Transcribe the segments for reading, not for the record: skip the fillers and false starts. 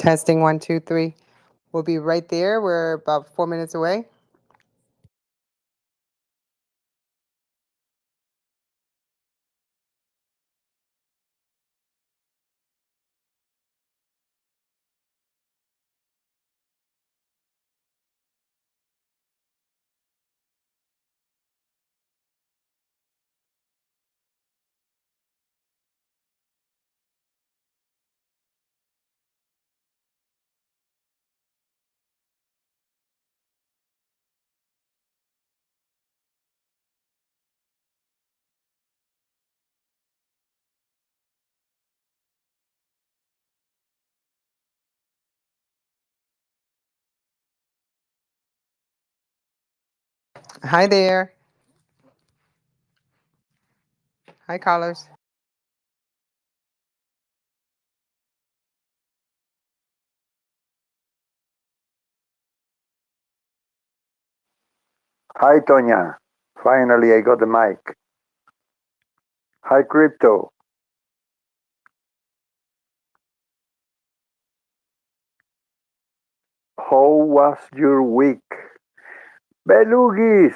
Testing 1, 2, 3. We'll be right there. We're about 4 minutes away. Hi there. Hi, callers. Hi, Tonya. Finally, I got the mic. Hi, Crypto. How was your week? Belugis!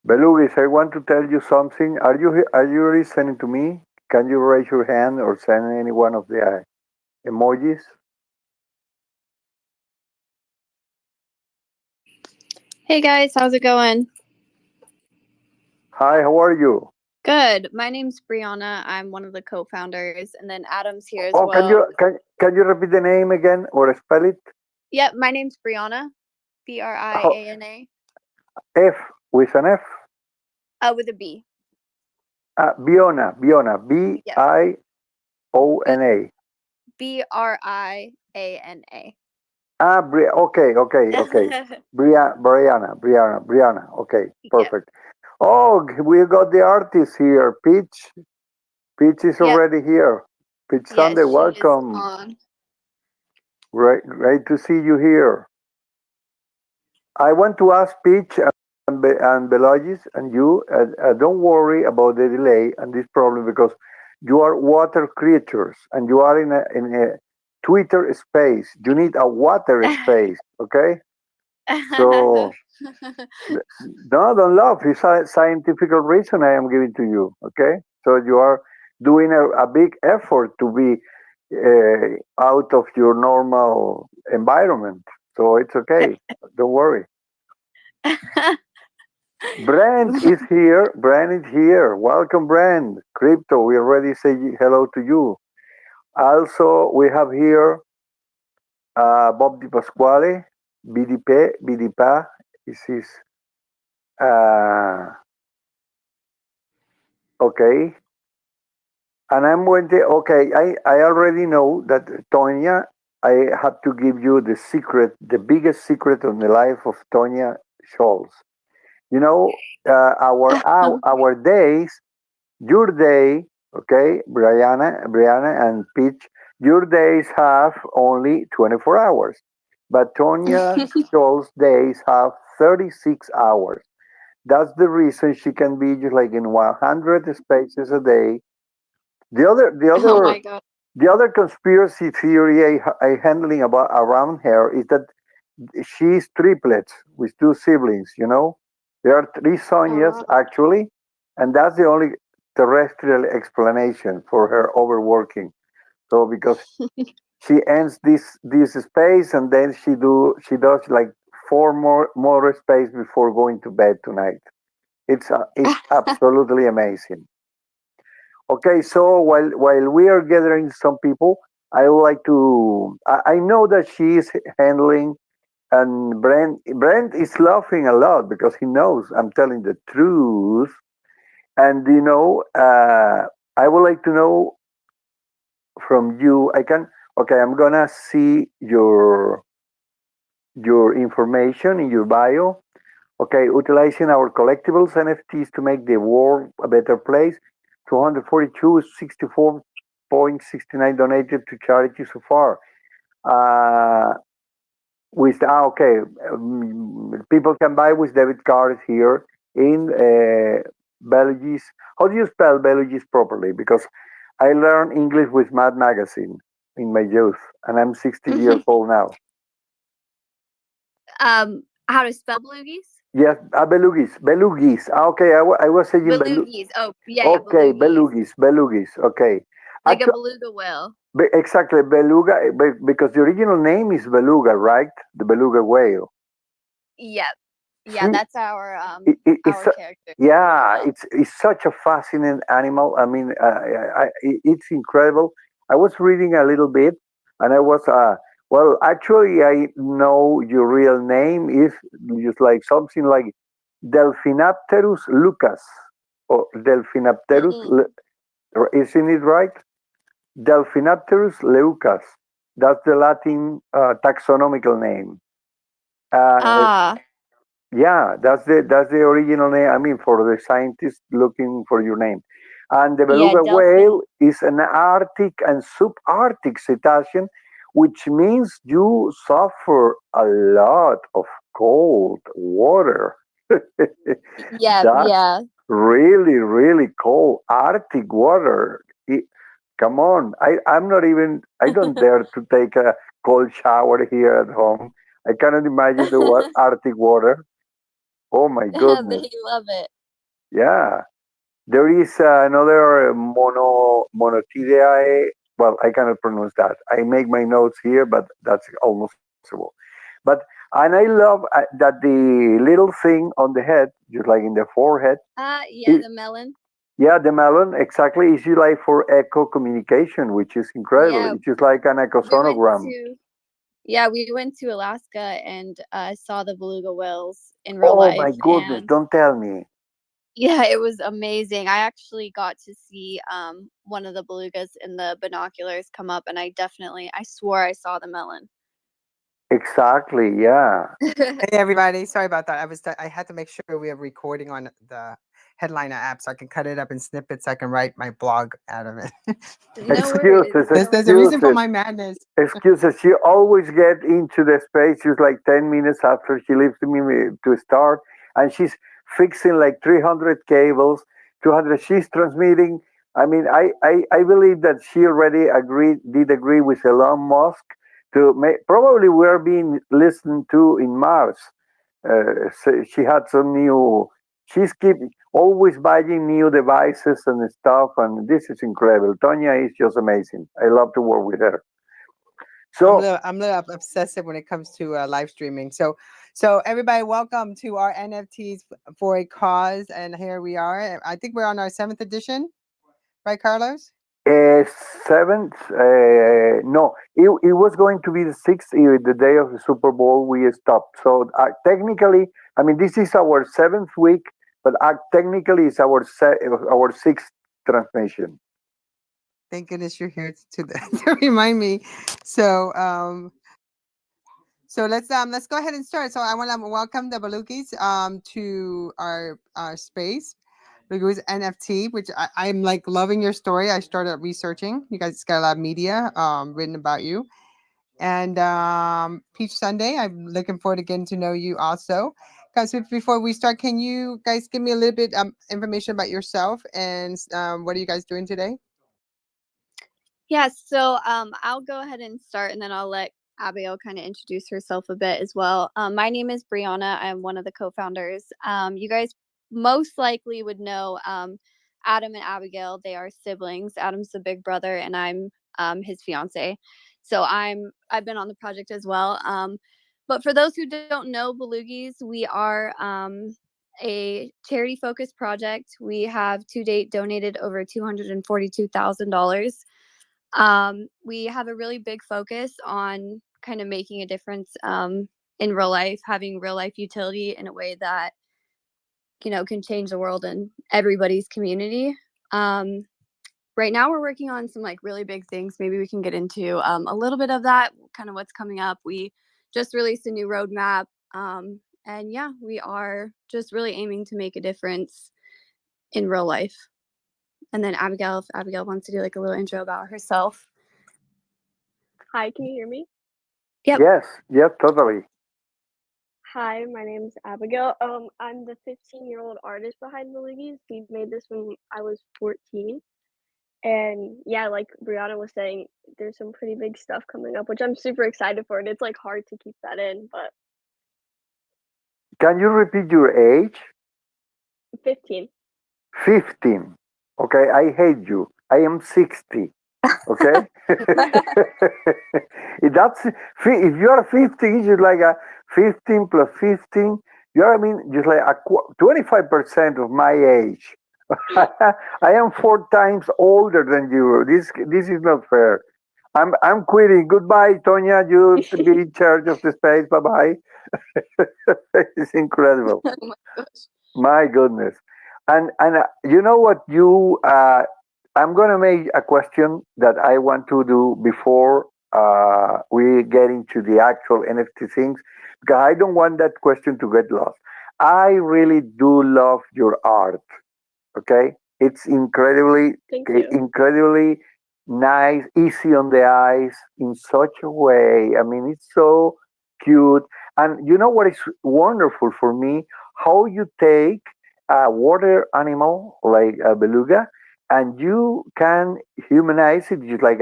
Belugis, I want to tell you something. Are you listening to me? Can you raise your hand or send any one of the emojis? Hey guys, how's it going? Hi, how are you? Good. My name's Brianna. I'm one of the co-founders, and then Adam's here as Oh, can well. you repeat the name again or spell it? Yep, my name's Brianna. Briana. F with an F. With a B. Biona, Yep. Biona. Briana. Okay. Brianna. Okay, Yep. perfect. Oh, we got the artist here, Peach. Peach is Yep. already here. Peach Yes, Sunday, she is welcome. on. Great to see you here. I want to ask Peach and Belogis and you, don't worry about the delay and this problem because you are water creatures and you are in a Twitter space. You need a water space, okay? So no, don't laugh. It's a scientific reason I am giving to you. Okay, so you are doing a big effort to be out of your normal environment. So it's okay. Don't worry. Brand is here. Brand is here. Welcome, Brand. Crypto. We already say hello to you. Also, we have here Bob Di Pasquale, BDPA. This is uh, okay. And I'm going to, okay, I already know that, Tonya, I have to give you the secret, the biggest secret on the life of Tonya Scholz. You know, our days, your day, okay, Brianna and Peach, your days have only 24 hours. But Tonya Scholz days have 36 hours. That's the reason she can be just like in 100 spaces a day. The other, the Oh other, my god. the other conspiracy theory I handling about around her is that she's triplets with two siblings. You know, there are three Oh Sonias wow. actually, and that's the only terrestrial explanation for her overworking. So because she ends this space and then she does like four more space before going to bed tonight. It's absolutely amazing. Okay, so while we are gathering some people, I would like to. I know that she is handling, and Brent is laughing a lot because he knows I'm telling the truth. And I would like to know from you. I can. Okay, I'm gonna see your information in your bio. Okay, utilizing our collectibles NFTs to make the world a better place. 242.64.69 donated to charity so far. Uh, with okay, people can buy with debit cards here. in Belugis. How do you spell Belugis properly? Because I learned English with Mad Magazine in my youth, and I'm 60 years old now. How to spell belugies? Yes, Belugis, Belugis. Okay, I was saying Belugies. Oh, yeah, Okay, belugies. Belugis. Okay, Like a actually, beluga whale. exactly beluga, because the original name is beluga, right? The beluga whale. Yep. Yeah, See, that's our it's our character as yeah, well. it's such a fascinating animal. I mean, it's incredible. I was reading a little bit, and I was well, actually, I know your real name is just like something like Delphinapterus lucas or Delphinapterus. Mm-mm. Isn't it right? Delphinapterus leucas. That's the Latin taxonomical name. Uh, Ah, yeah, that's the original name. I mean, for the scientists looking for your name. And the yeah, beluga delphin. whale is an Arctic and subarctic cetacean, which means you suffer a lot of cold water. Yeah, That's yeah. really, really cold Arctic water. Come on, I'm not even, I don't dare to take a cold shower here at home. I cannot imagine the Arctic water. Oh my goodness. They love it. Yeah. There is another monotidae. Well, I cannot pronounce that. I make my notes here, but that's almost impossible. But, and I love that the little thing on the head, just like in the forehead, Yeah, it, the melon. yeah, the melon, exactly, is used like for echo communication, which is incredible. Yeah, It's just like an we went echosonogram. to yeah, we went to Alaska and saw the beluga whales in real Oh my life, goodness, and don't tell me. yeah, it was amazing. I actually got to see one of the belugas in the binoculars come up, and I swore I saw the melon. Exactly, yeah. Hey everybody, sorry about that. I had to make sure we are recording on the Headliner app so I can cut it up in snippets. So I can write my blog out of it. No worries. Excuses, There's a reason for excuses. my madness. Excuses. She always get into the space just like 10 minutes after she leaves me to start, and she's fixing like 300 cables, 200. She's transmitting. I mean, I believe that she already did agree with Elon Musk to make, probably we're being listened to in Mars. So she had some new, she's keep always buying new devices and stuff, and this is incredible. Tonya is just amazing. I love to work with her. So I'm a little obsessive when it comes to live streaming. So everybody, welcome to our NFTs for a cause, and here we are. I think we're on our 7th edition, right, Carlos? uh, seventh, no, it was going to be the sixth, the day of the Super Bowl. We stopped. So technically, I mean, this is our seventh week, but technically, it's our sixth transmission. Thank goodness you're here to to remind me. So so let's go ahead and start. So I want to welcome the Balukis to our space. Balukis NFT, which I'm like loving your story. I started researching. You guys got a lot of media written about you. And Peach Sunday, I'm looking forward to getting to know you also. Guys, before we start, can you guys give me a little bit information about yourself and what are you guys doing today? Yeah, so I'll go ahead and start, and then I'll let Abigail kind of introduce herself a bit as well. My name is Brianna. I'm one of the co-founders. You guys most likely would know Adam and Abigail. They are siblings. Adam's the big brother, and I'm his fiance. So I've been on the project as well. But for those who don't know Belugis, we are a charity-focused project. We have to date donated over $242,000. We have a really big focus on kind of making a difference in real life, having real life utility in a way that can change the world and everybody's community. Right now, we're working on some like really big things. Maybe we can get into a little bit of that, kind of what's coming up. We just released a new roadmap, and yeah, we are just really aiming to make a difference in real life. And then Abigail, if Abigail wants to do like a little intro about herself. Hi, can you hear me? Yep. Yes, yes, totally. Hi, my name's Abigail. I'm the 15-year-old artist behind the Loogies. We made this when I was 14. And yeah, like Brianna was saying, there's some pretty big stuff coming up, which I'm super excited for. And it's like hard to keep that in, but Can you repeat your age? 15. 15. Okay, I hate you. I am 60. Okay? If you are 15, it's just like a 15 plus 15. I mean, just like 25% of my age. I am 4 times older than you. This is not fair. I'm quitting. Goodbye, Tonya. You be in charge of the space. Bye bye. It's incredible. Oh my gosh. My goodness. And you know what you I'm going to make a question that I want to do before we get into the actual NFT things because I don't want that question to get lost. I really do love your art. Okay, it's Thank you. incredibly nice, easy on the eyes in such a way. I mean, it's so cute. And you know what is wonderful for me? How you take a water animal like a beluga and you can humanize it just like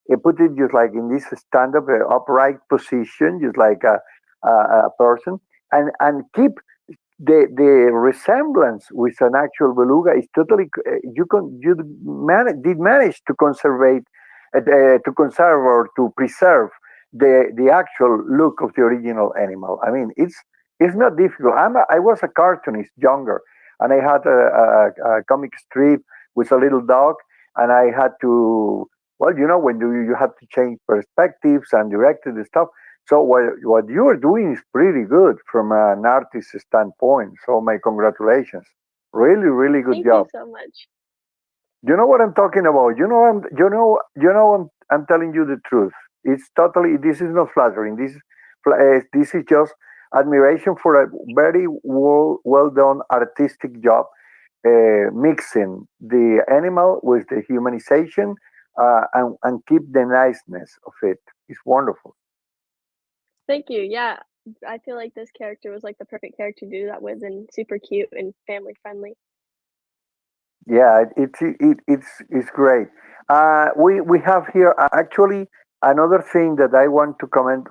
you put it just like in this stand up upright position, just like a person, and keep the resemblance with an actual beluga is totally did manage to conserve or to preserve the actual look of the original animal. I mean, it's not difficult. I was a cartoonist younger, and I had a comic strip with a little dog, and I had to, well, when you have to change perspectives and direct the stuff. So what you are doing is pretty good from an artist standpoint. So my congratulations. Really, really good Thank you job. so much. You know what I'm talking about. I'm telling you the truth. It's totally. This is not flattering. This is just admiration for a very well done artistic job, mixing the animal with the humanization and keep the niceness of it. It's wonderful. Thank you. Yeah, I feel like this character was like the perfect character to do that with and super cute and family friendly. Yeah, it's great. We have here actually another thing that I want to comment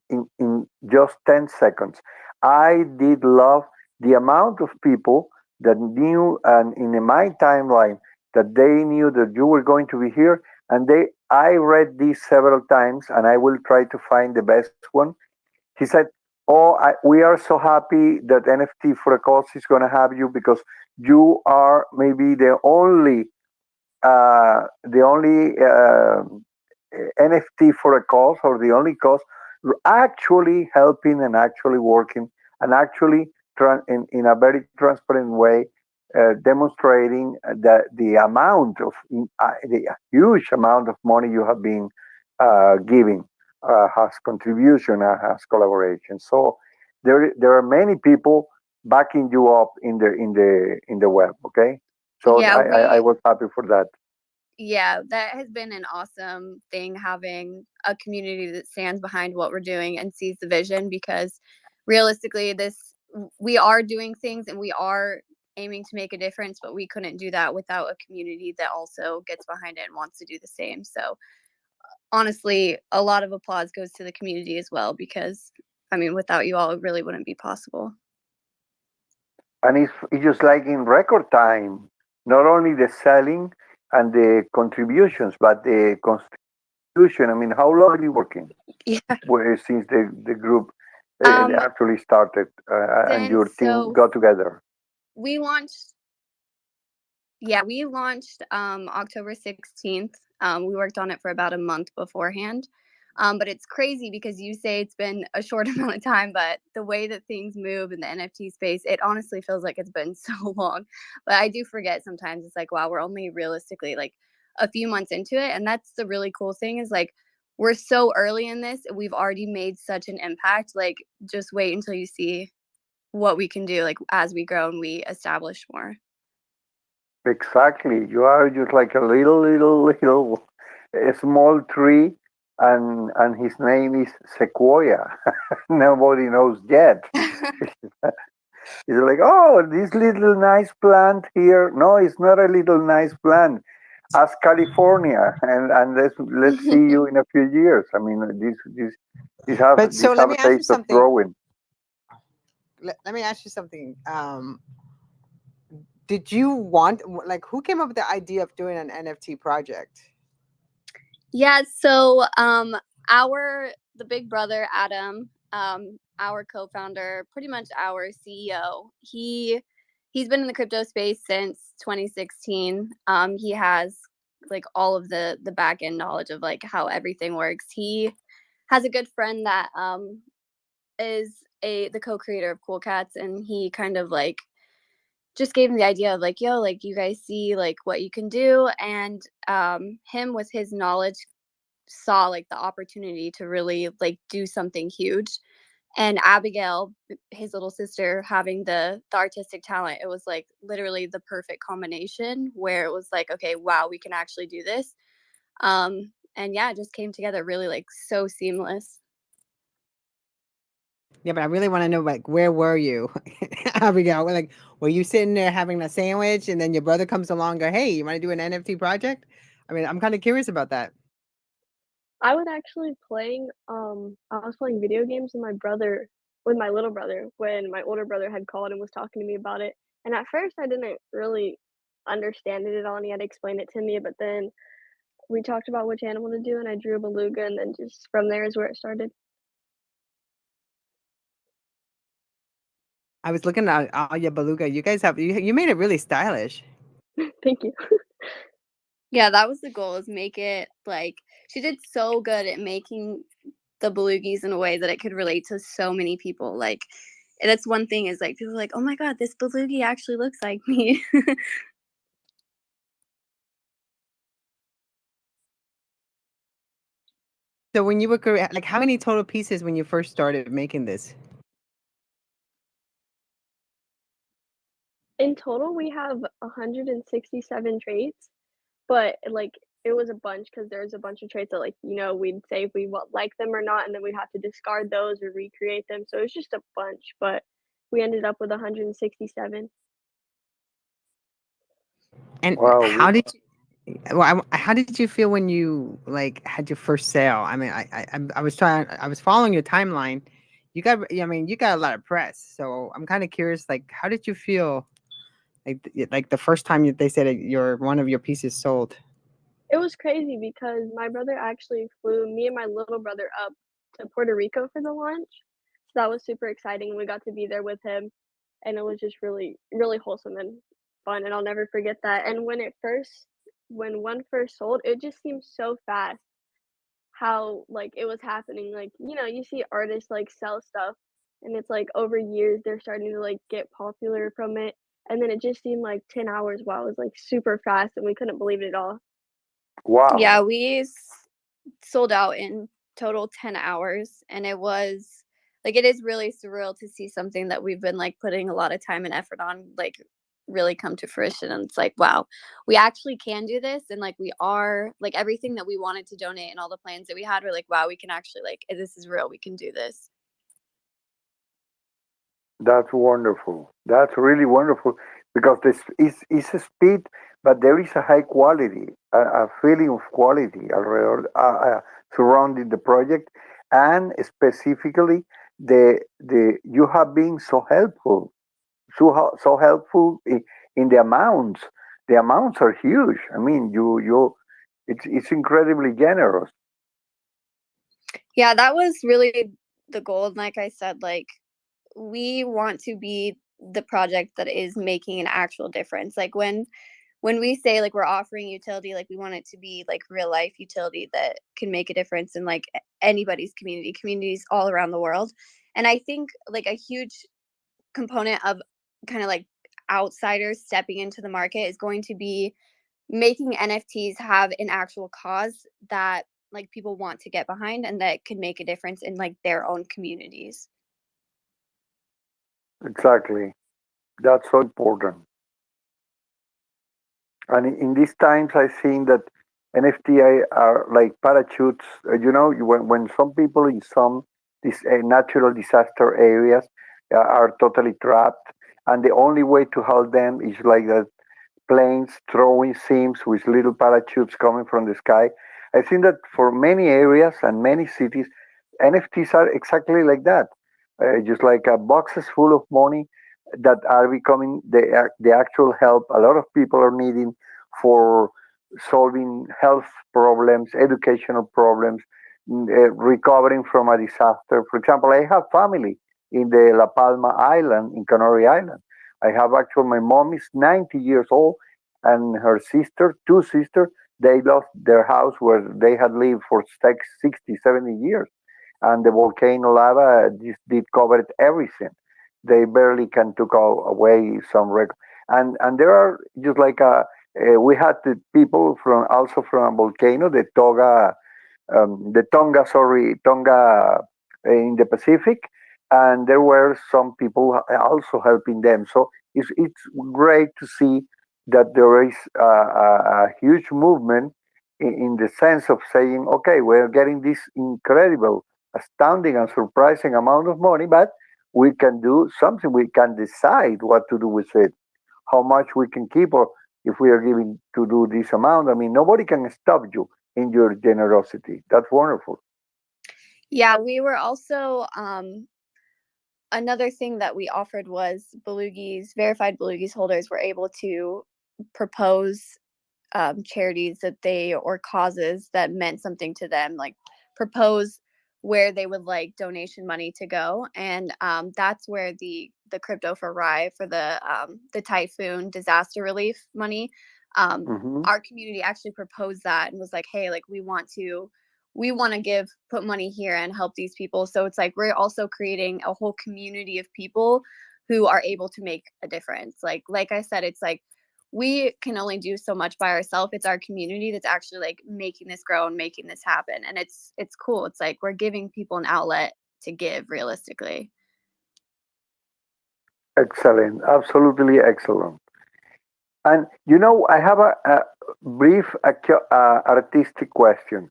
in just 10 seconds. I did love the amount of people that knew and in my timeline that they knew that you were going to be here, and I read these several times, and I will try to find the best one. He said, "Oh, we are so happy that NFT for a cause is going to have you because you are maybe the only NFT for a cause or the only cause actually helping and actually working and actually in a very transparent way demonstrating that the huge amount of money you have been giving has contribution and has collaboration. So there are many people backing you up in the web. Okay, so Yeah, I was happy for that. yeah, that has been an awesome thing having a community that stands behind what we're doing and sees the vision because realistically we are doing things and we are aiming to make a difference, but we couldn't do that without a community that also gets behind it and wants to do the same. So honestly, a lot of applause goes to the community as well because I mean without you all it really wouldn't be possible. And it's just like in record time, not only the selling and the contributions, but the constitution. I mean, how long have you been working Yeah. since the group Um actually started and since your team so got together? we launched Yeah, we launched October 16th. We worked on it for about a month beforehand. But it's crazy because you say it's been a short amount of time, but the way that things move in the NFT space, it honestly feels like it's been so long. But I do forget sometimes it's like, wow, we're only realistically like a few months into it. And that's the really cool thing is like, we're so early in this. We've already made such an impact. Like, just wait until you see what we can do, like, as we grow and we establish more. Exactly. You are just like a little, a small tree and his name is Sequoia. Nobody knows yet. It's like, oh, this little nice plant here. No, it's not a little nice plant. Ask California, and let's see you in a few years. I mean, these have But so let have me a ask you taste of something. growing. Let me ask you something. Did you want, like, who came up with the idea of doing an NFT project? Yeah, so the big brother Adam, our co-founder, pretty much our CEO, he's been in the crypto space since 2016. He has like all of the back end knowledge of like how everything works. He has a good friend that is the co-creator of Cool Cats, and he kind of like just gave him the idea of like, yo, like you guys see like what you can do, and him with his knowledge saw like the opportunity to really like do something huge. And Abigail, his little sister, having the artistic talent, it was like literally the perfect combination where it was like, okay, wow, we can actually do this. And yeah, it just came together really like so seamless. Yeah, but I really want to know, like, where were you, Abigail? Like, were you sitting there having a sandwich, and then your brother comes along, and go, "Hey, you want to do an NFT project?" I mean, I'm kind of curious about that. I was actually playing I was playing video games with my little brother when my older brother had called and was talking to me about it. And at first I didn't really understand it at all and he had to explain it to me, but then we talked about which animal to do and I drew a beluga and then just from there is where it started. I was looking at all your beluga. You guys have you made it really stylish. Thank you. Yeah, that was the goal, is make it like she did so good at making the belugis in a way that it could relate to so many people. Like that's one thing, is like people are like, oh my god, this belugi actually looks like me. So when you were like, how many total pieces when you first started making this? In total we have 167 traits, but like it was a bunch because there's a bunch of traits that like we'd say if we like them or not and then we'd have to discard those or recreate them, so it's just a bunch, but we ended up with 167. And Wow, how did you? Well, how did you feel when you like had your first sale? I mean, I was following your timeline. I mean, you got a lot of press. So I'm kind of curious, like, how did you feel, like the first time they said that your one of your pieces sold? It was crazy because my brother actually flew me and my little brother up to Puerto Rico for the launch. So that was super exciting. We got to be there with him and it was just really, really wholesome and fun. And I'll never forget that. And when one first sold, it just seemed so fast how like it was happening. Like, you see artists like sell stuff and it's like over years they're starting to like get popular from it. And then it just seemed like 10 hours. Wow, it was like super fast and we couldn't believe it at all. wow. Yeah, we sold out in total 10 hours, and it was like, it is really surreal to see something that we've been like putting a lot of time and effort on like really come to fruition. And it's like, wow, we actually can do this, and like we are, like everything that we wanted to donate and all the plans that we had, we're like, wow, we can actually, like, this is real, we can do this. That's wonderful. That's really wonderful because this is a speed, but there is a high quality, a feeling of quality surrounding the project, and specifically the you have been so helpful, so helpful in the amounts. The amounts are huge. I mean, it's incredibly generous. Yeah, that was really the goal. And like I said, like we want to be the project that is making an actual difference. Like when we say like we're offering utility, like we want it to be like real life utility that can make a difference in like anybody's communities all around the world. And I think like a huge component of kind of like outsiders stepping into the market is going to be making NFTs have an actual cause that like people want to get behind and that can make a difference in like their own communities. Exactly. That's so important. And in these times, I think that NFTI are like parachutes. When some people in some natural disaster areas are totally trapped, and the only way to help them is like that planes throwing seams with little parachutes coming from the sky. I think that for many areas and many cities, NFTs are exactly like that, just like boxes full of money that are becoming the actual help a lot of people are needing for solving health problems, educational problems, recovering from a disaster. For example, I have family in the La Palma Island, in Canary Island. I have actually, my mom is 90 years old, and her sister, two sisters, they lost their house where they had lived for 60, 70 years. And the volcano lava just did covered everything. They barely can took away some and there are just like we had the people from also from a volcano, the Tonga, sorry, Tonga in the Pacific, and there were some people also helping them. So it's great to see that there is a huge movement in the sense of saying, okay, we're getting this incredible, astounding, and surprising amount of money, but we can do something. We can decide what to do with it, how much we can keep, or if we are giving to do this amount. I mean, nobody can stop you in your generosity. That's wonderful. Yeah, we were also another thing that we offered was verified Belugi's holders were able to propose charities that they or causes that meant something to them, like propose where they would like donation money to go, and that's where the crypto for Rye for the typhoon disaster relief money. Hmm. Our community actually proposed that and was like, hey, like we want to put money here and help these people. So it's like we're also creating a whole community of people who are able to make a difference. Like I said, it's like we can only do so much by ourselves. It's our community that's actually like making this grow and making this happen. And it's cool. It's like we're giving people an outlet to give realistically. Excellent. Absolutely excellent. And I have a brief artistic question.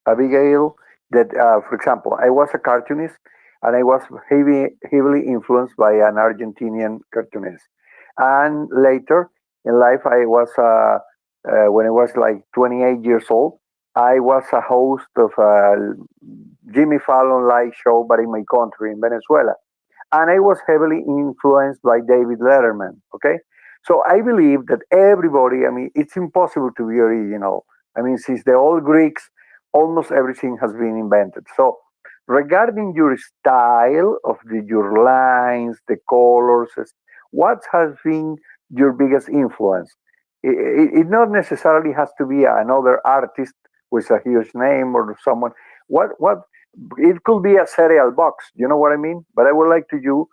Abigail, that for example, I was a cartoonist, and I was heavily influenced by an Argentinian cartoonist. And later in life, when I was like 28 years old, I was a host of a Jimmy Fallon live show, but in my country, in Venezuela, and I was heavily influenced by David Letterman. Okay, so I believe that everybody. I mean, it's impossible to be original. I mean, since the old Greeks, almost everything has been invented. So, regarding your style of your lines, the colors, what has been your biggest influence? It not necessarily has to be another artist with a huge name or someone. What it could be a cereal box. You know what I mean? But I would like to you,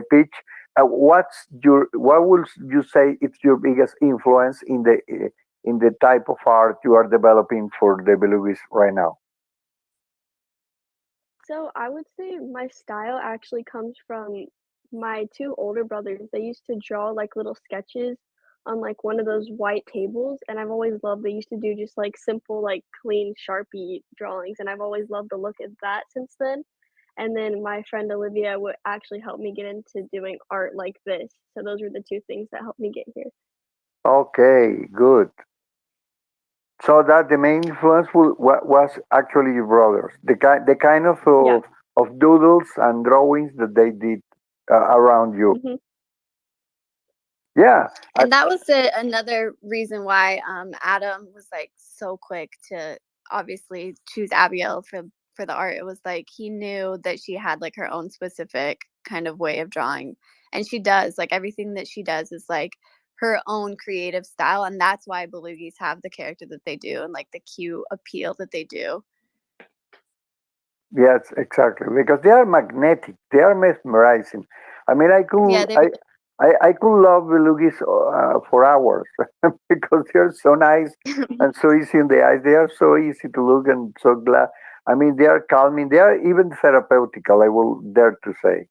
Pitch. What would you say it's your biggest influence in the type of art you are developing for the Belugas right now? So I would say my style actually comes from my two older brothers. They used to draw like little sketches on like one of those white tables, and I've always loved they used to do just like simple, like clean Sharpie drawings, and I've always loved the look of that since then. And then my friend Olivia would actually help me get into doing art like this. So those were the two things that helped me get here. Okay, good. So that the main influence was actually your brothers, the kind Yeah. of doodles and drawings that they did around you. Hmm. Yeah, I, And that was another reason why Adam was like so quick to obviously choose Abigail for the art. It was like he knew that she had like her own specific kind of way of drawing, and she does like everything that she does is like her own creative style, and that's why Belugis have the character that they do and like the cute appeal that they do. yes, exactly. Because they are magnetic. They are mesmerizing. I mean, Yeah, they really. I could love Belugis for hours because they're so nice and so easy in the eyes. They are so easy to look and so glad. I mean, they are calming. They are even therapeutical, I will dare to say.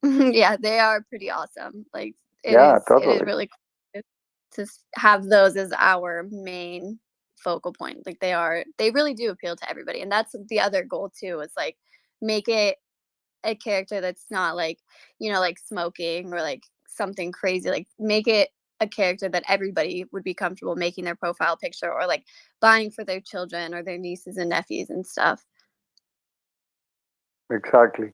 Yeah, they are pretty awesome. Like Yeah, it is totally. really cool. have those as our main focal point. Like they really do appeal to everybody. And that's the other goal too, is like make it a character that's not like, like smoking or like something crazy. Like make it a character that everybody would be comfortable making their profile picture or like buying for their children or their nieces and nephews and stuff. Exactly.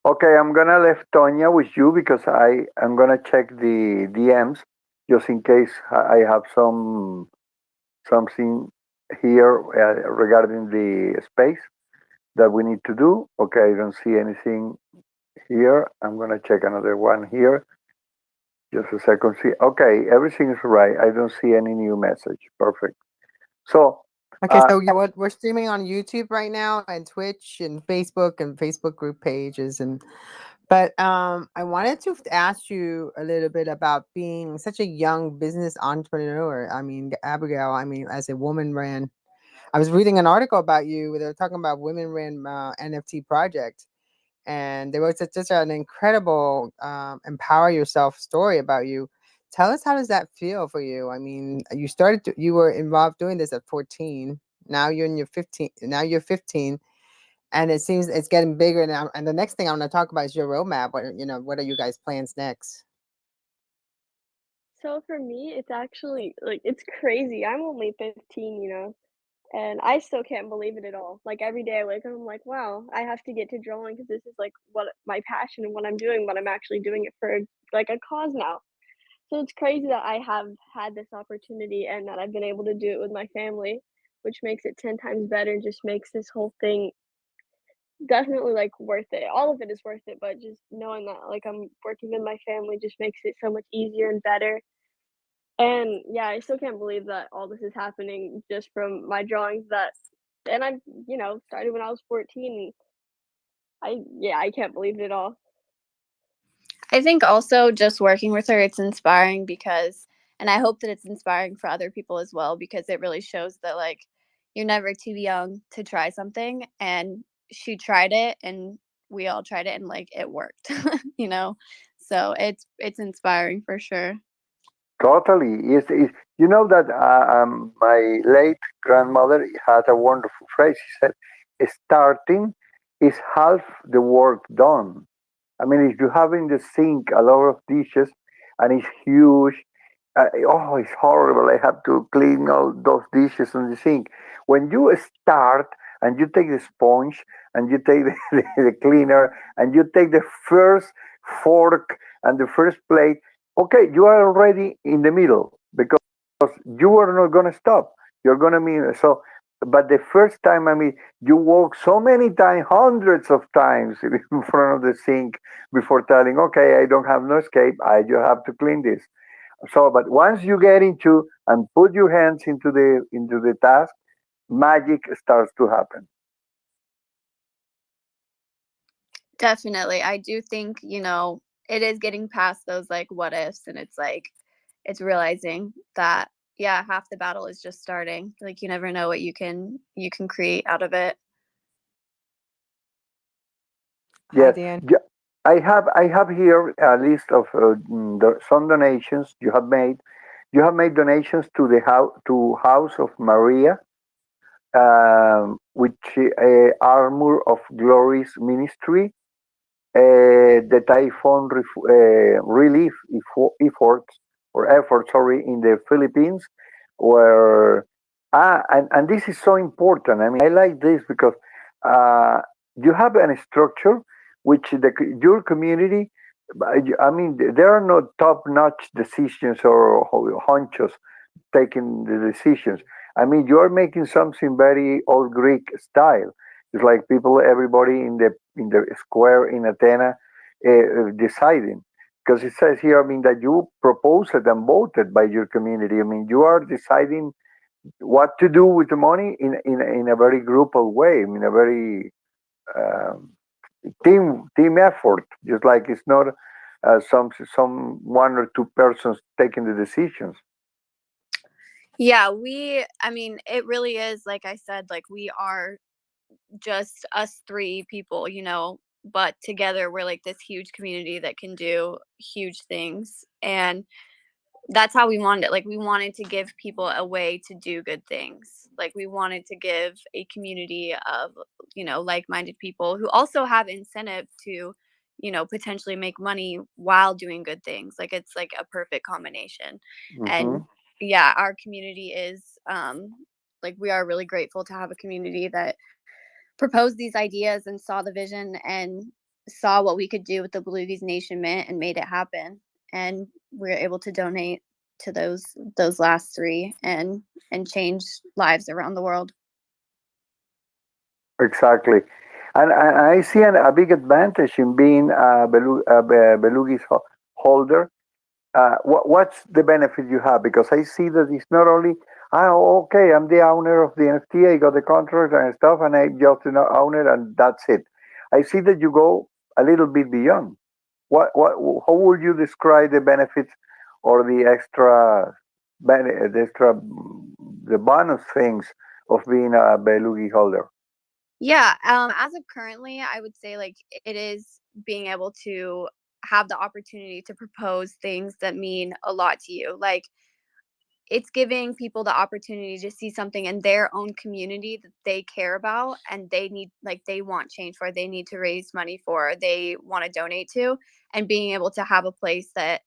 Okay, I'm gonna leave Tonya with you because I am gonna check the DMs just in case I have something here regarding the space that we need to do. Okay, I don't see anything here. I'm gonna check another one here. Just a second. See, okay, everything is right. I don't see any new message. Perfect. So, Okay, so yeah, we're streaming on YouTube right now and Twitch and Facebook group pages but I wanted to ask you a little bit about being such a young business entrepreneur. I mean, Abigail, I mean, as a woman ran, I was reading an article about you where they were talking about women ran NFT project, and there was such an incredible empower yourself story about you. Tell us, how does that feel for you? I mean, you were involved doing this at 14. Now you're in your 15. Now you're 15, and it seems it's getting bigger now. And the next thing I want to talk about is your roadmap. What are you guys' plans next? So for me, it's actually like it's crazy. I'm only 15, and I still can't believe it at all. Like every day I wake up, I'm like, wow, I have to get to drawing because this is like what my passion and what I'm doing, but I'm actually doing it for like a cause now. So it's crazy that I have had this opportunity and that I've been able to do it with my family, which makes it 10 times better, just makes this whole thing definitely like worth it. All of it is worth it, but just knowing that like I'm working with my family just makes it so much easier and better. And yeah, I still can't believe that all this is happening just from my drawings and I, started when I was 14. I can't believe it at all. I think also just working with her, it's inspiring and I hope that it's inspiring for other people as well, because it really shows that like you're never too young to try something. And she tried it and we all tried it and like it worked, you know? So it's inspiring for sure. totally. You know that my late grandmother had a wonderful phrase. She said, starting is half the work done. I mean, if you have in the sink a lot of dishes and it's huge, oh, it's horrible. I have to clean all those dishes in the sink. When you start and you take the sponge and you take the cleaner and you take the first fork and the first plate, okay, you are already in the middle because you are not going to stop. You're going to mean so. But the first time, I mean, you walk so many times, hundreds of times in front of the sink before telling, okay, I don't have no escape. I just have to clean this. So, but once you get into and put your hands into the task, magic starts to happen. Definitely. I do think, it is getting past those like what ifs, and it's like it's realizing that yeah, half the battle is just starting. Like you never know what you can create out of it. Hi, Yes, Dan. I have here a list of some donations you have made. You have made donations to the House of Maria, which Armor of Glory's ministry, the typhoon relief efforts, sorry, in the Philippines, where and this is so important. I mean, I like this because uh, you have a structure which your community. I mean, there are no top-notch decisions or honchos taking the decisions. I mean, you are making something very old Greek style. It's like everybody in the square in Athena deciding. Because it says here, I mean, that you proposed and voted by your community. I mean, you are deciding what to do with the money in a very groupal way. I mean, a very um, team effort. Just like it's not some one or two persons taking the decisions. Yeah, I mean, it really is, like I said, like we are just us three people, but together we're like this huge community that can do huge things. And that's how we wanted it. Like, we wanted to give people a way to do good things. Like, we wanted to give a community of, you know, like-minded people who also have incentive to, you know, potentially make money while doing good things. Like, it's like a perfect combination. And yeah, our community is like, we are really grateful to have a community that proposed these ideas and saw the vision and saw what we could do with the Belugi's Nation Mint and made it happen. And we were able to donate to those last three and change lives around the world. Exactly. And I see a big advantage in being a Belugi's holder. What's the benefit you have? Because I see that it's not only, okay, I'm the owner of the NFT, I got the contract and stuff, and I just own it, and that's it. I see that you go a little bit beyond. How would you describe the benefits or the bonus things of being a Belugi holder? Yeah, as of currently, I would say like it is being able to have the opportunity to propose things that mean a lot to you. Like, it's giving people the opportunity to see something in their own community that they care about and they need, like, they want change for, they need to raise money for, they want to donate to, and being able to have a place that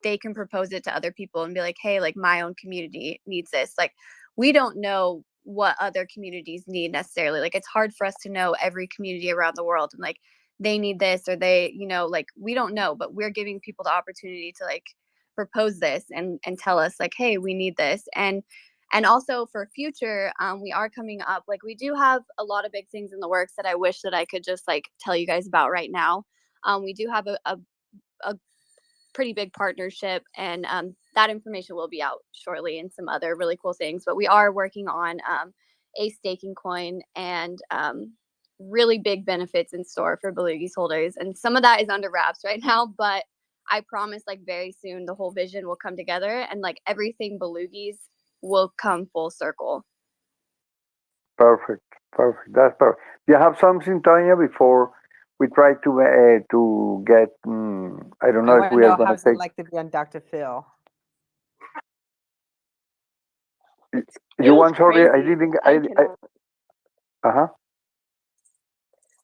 they can propose it to other people and be like, hey, like, my own community needs this. Like, we don't know what other communities need necessarily. Like, it's hard for us to know every community around the world and like they need this or they, you know, like, we don't know, but we're giving people the opportunity to like propose this and tell us like, hey, we need this. And also for future, we are coming up, like, we do have a lot of big things in the works that I wish that I could just like tell you guys about right now. We do have a pretty big partnership, and that information will be out shortly, and some other really cool things. But we are working on a staking coin and really big benefits in store for Belugi's holders, and some of that is under wraps right now, but I promise like very soon the whole vision will come together and like everything Belugi's will come full circle. Perfect. That's perfect. Do you have something, Tanya, before we try to get? I don't know I if want to we are know going how to it's take. like to be on Dr. Phil. You was want? Sorry, I crazy. didn't. I cannot. Uh-huh.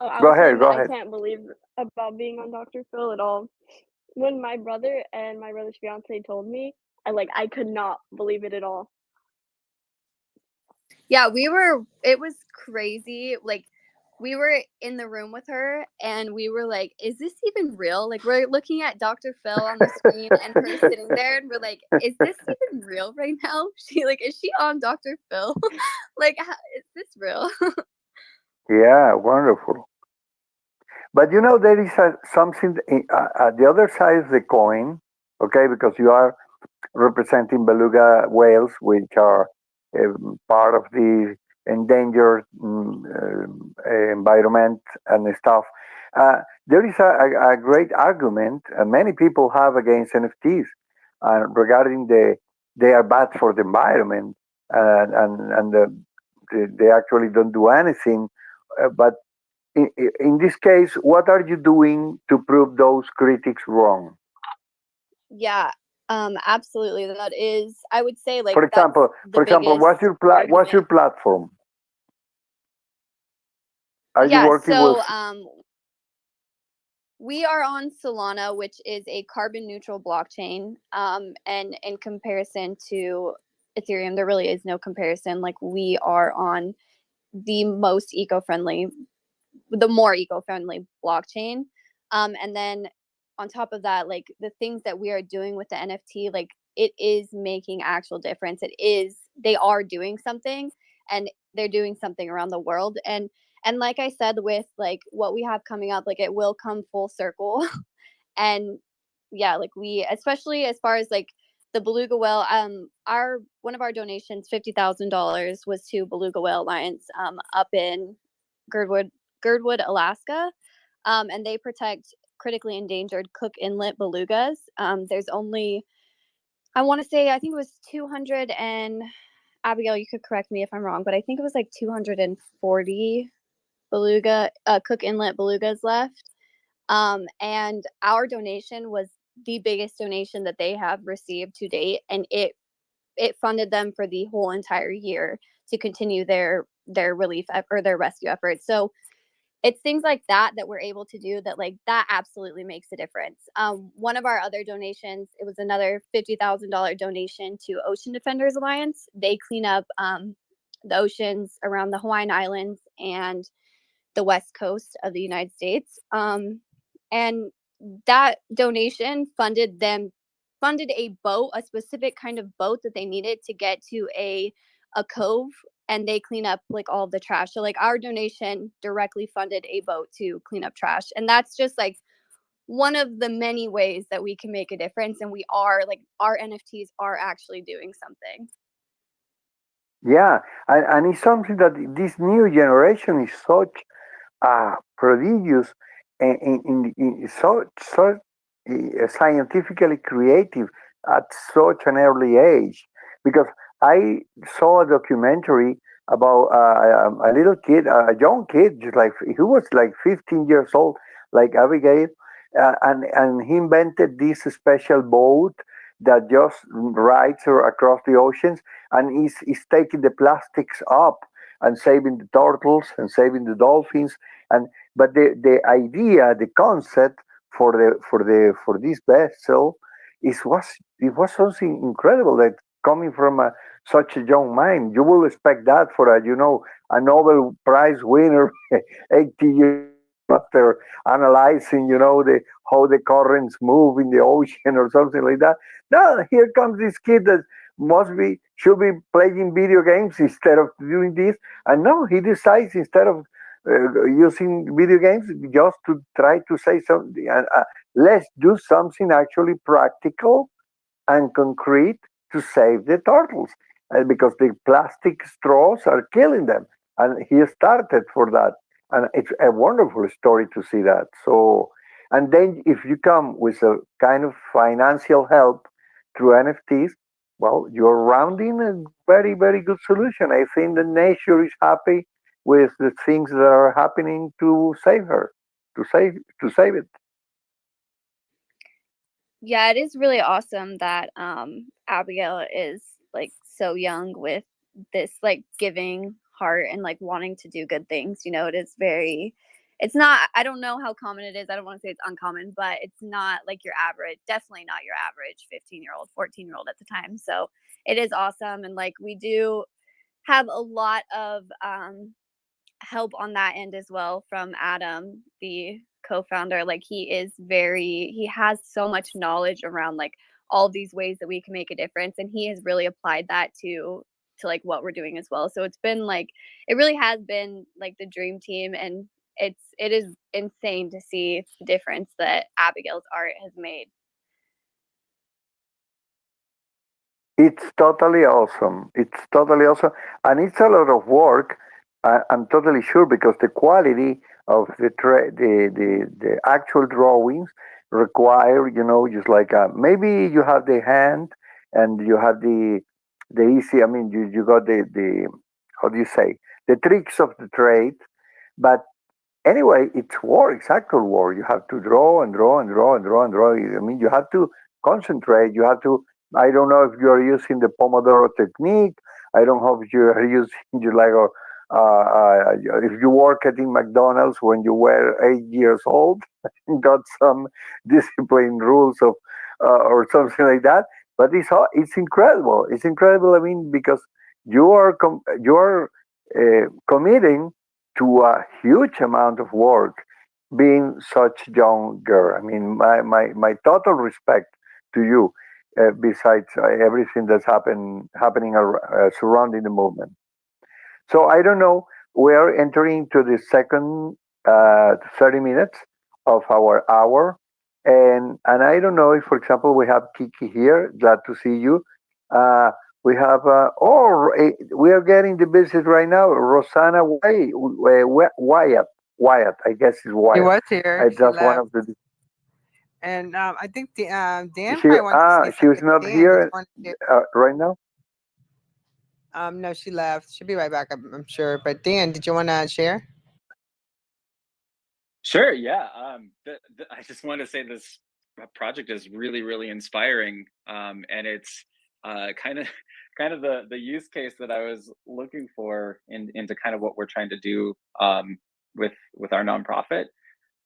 Oh, I Go was ahead. saying Go that I ahead. can't believe about being on Dr. Phil at all. When my brother and my brother's fiance told me, I could not believe it at all. Yeah, it was crazy. Like, we were in the room with her and we were like, is this even real? Like, we're looking at Dr. Phil on the screen and her sitting there and we're like, is this even real right now? Is she on Dr. Phil? Like, is this real? Yeah, wonderful. But there is something at the other side of the coin, okay? Because you are representing beluga whales, which are part of the endangered environment and stuff. There is a great argument many people have against NFTs regarding they are bad for the environment they actually don't do anything. But in this case, what are you doing to prove those critics wrong? Yeah, absolutely. That is, I would say, like, For example, what's your what's your platform? Are you working with? We are on Solana, which is a carbon neutral blockchain. And in comparison to Ethereum, there really is no comparison. Like, we are on the more eco-friendly blockchain. And then on top of that, like, the things that we are doing with the NFT, like, it is making actual difference. They are doing something, and they're doing something around the world. And like I said, with like what we have coming up, like, it will come full circle. And yeah, like, we, especially as far as like the beluga whale, one of our donations, $50,000, was to Beluga Whale Alliance up in Girdwood, Alaska. And they protect critically endangered Cook Inlet belugas. There's only, I want to say, I think it was 200, and Abigail, you could correct me if I'm wrong, but I think it was like 240 Cook Inlet belugas left. And our donation was the biggest donation that they have received to date, and it funded them for the whole entire year to continue their relief or their rescue efforts. So it's things like that we're able to do that, like, that absolutely makes a difference. One of our other donations, it was another $50,000 donation to Ocean Defenders Alliance. They clean up the oceans around the Hawaiian Islands and the west coast of the United States. And that donation funded a boat, a specific kind of boat that they needed to get to a cove, and they clean up like all of the trash. So like our donation directly funded a boat to clean up trash. And that's just like one of the many ways that we can make a difference. And we are, like, our NFTs are actually doing something. Yeah, and it's something that this new generation is such prodigious and so scientifically creative at such an early age. Because I saw a documentary about a little kid, a young kid, just like he was like 15 years old, like Abigail, and he invented this special boat that just rides across the oceans and is taking the plastics up and saving the turtles and saving the dolphins. And but the idea, the concept for this vessel was something incredible that coming from such a young mind. You will expect that for a Nobel Prize winner 80 years after analyzing the how the currents move in the ocean or something like that. No, here comes this kid that should be playing video games instead of doing this. And no, he decides instead of using video games just to try to say something. Let's do something actually practical and concrete to save the turtles, because the plastic straws are killing them. And he started for that. And it's a wonderful story to see that. So, and then if you come with a kind of financial help through NFTs, well, you're rounding a very, very good solution. I think the nature is happy with the things that are happening to save her, to save it. Yeah, it is really awesome that Abigail is like so young with this like giving heart and like wanting to do good things. You know, it's not, I don't know how common it is. I don't want to say it's uncommon, but it's not like your average, definitely not your average 15-year-old, 14-year-old at the time. So it is awesome. And like we do have a lot of help on that end as well from Adam, the co-founder. Like he has so much knowledge around like all these ways that we can make a difference, and he has really applied that to like what we're doing as well. So it's been like, it really has been like the dream team, and it is insane to see the difference that Abigail's art has made. It's totally awesome. It's totally awesome, and it's a lot of work. I'm totally sure because the quality of the actual drawings require, just like maybe you have the hand and you have the easy. I mean, you got the how do you say, the tricks of the trade, but anyway, it's work, it's actual work. You have to draw and draw and draw and draw and draw. I mean, you have to concentrate. You have to. I don't know if you are using the Pomodoro technique. I don't know if you are using if you work at in McDonald's when you were 8 years old, got some discipline rules of or something like that. But it's incredible. It's incredible. I mean, because you are committing to a huge amount of work being such young girl. I mean, my total respect to you, besides everything that's happening surrounding the movement. So I don't know, we are entering to the second 30 minutes of our hour. And I don't know if, for example, we have Kiki here. Glad to see you. Uh, we have, we are getting the visit right now. Rosanna Wyatt. Wyatt, I guess is She Wyatt. was here. She That's one left. of the. And I think Dan She probably wants to say she was something. not Dan, did here you want to share? right now. No, she left. She'll be right back, I'm sure. But Dan, did you want to share? Sure, yeah. I just want to say this project is really, really inspiring, and it's kind of the use case that I was looking for into kind of what we're trying to do with our nonprofit.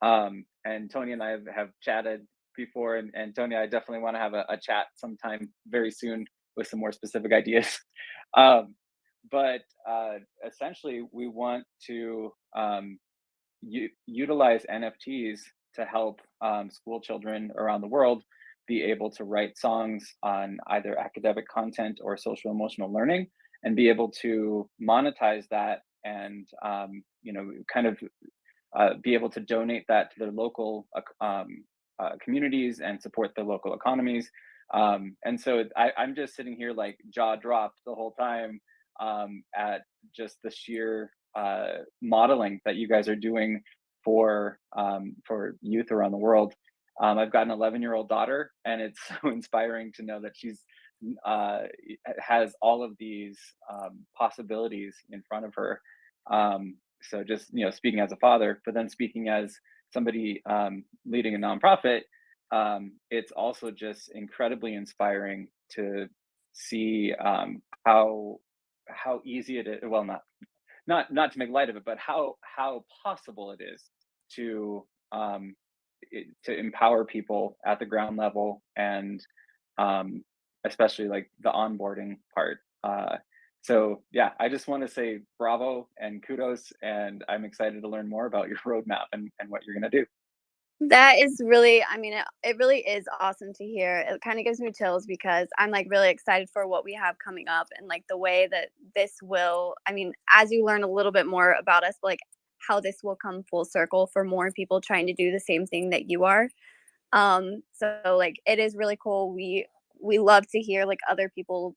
And Tony and I have chatted before, and Tony, I definitely want to have a chat sometime very soon with some more specific ideas. um, but essentially, we want to utilize NFTs to help school children around the world be able to write songs on either academic content or social emotional learning, and be able to monetize that, and kind of be able to donate that to their local communities and support the local economies. And so I'm just sitting here like jaw dropped the whole time at just the sheer modeling that you guys are doing for youth around the world. I've got an 11-year-old daughter, and it's so inspiring to know that she's has all of these possibilities in front of her. So just speaking as a father, but then speaking as somebody leading a nonprofit, it's also just incredibly inspiring to see how easy it is. Well, not to make light of it, but how possible it is to to empower people at the ground level, and especially like the onboarding part. So yeah, I just want to say bravo and kudos, and I'm excited to learn more about your roadmap and what you're going to do. That is really, I mean, it really is awesome to hear. It kind of gives me chills because I'm like really excited for what we have coming up, and like the way that this will, I mean, as you learn a little bit more about us, like how this will come full circle for more people trying to do the same thing that you are. So like it is really cool. We love to hear like other people,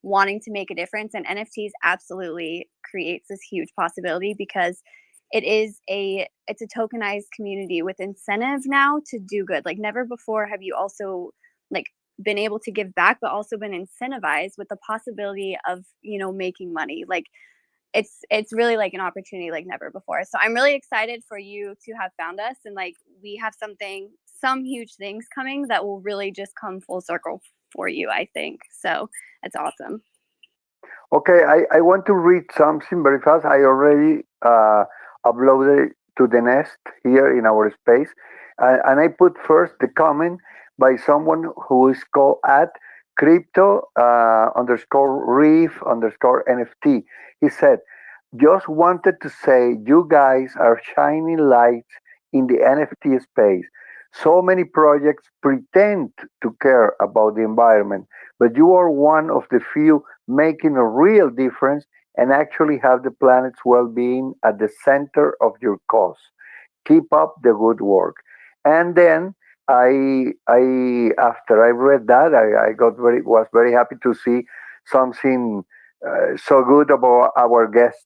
wanting to make a difference, and NFTs absolutely creates this huge possibility because it's a tokenized community with incentive now to do good. Like never before have you also like been able to give back, but also been incentivized with the possibility of, making money. Like it's really like an opportunity like never before. So I'm really excited for you to have found us, and like we have some huge things coming that will really just come full circle for you, I think. So it's awesome. Okay, I want to read something very fast. I already uploaded to the nest here in our space. And I put first the comment by someone who is called at crypto underscore reef underscore NFT. He said, just wanted to say you guys are shining lights in the NFT space. So many projects pretend to care about the environment, but you are one of the few making a real difference and actually have the planet's well-being at the center of your cause. Keep up the good work. And then I after I read that, I was very happy to see something so good about our guest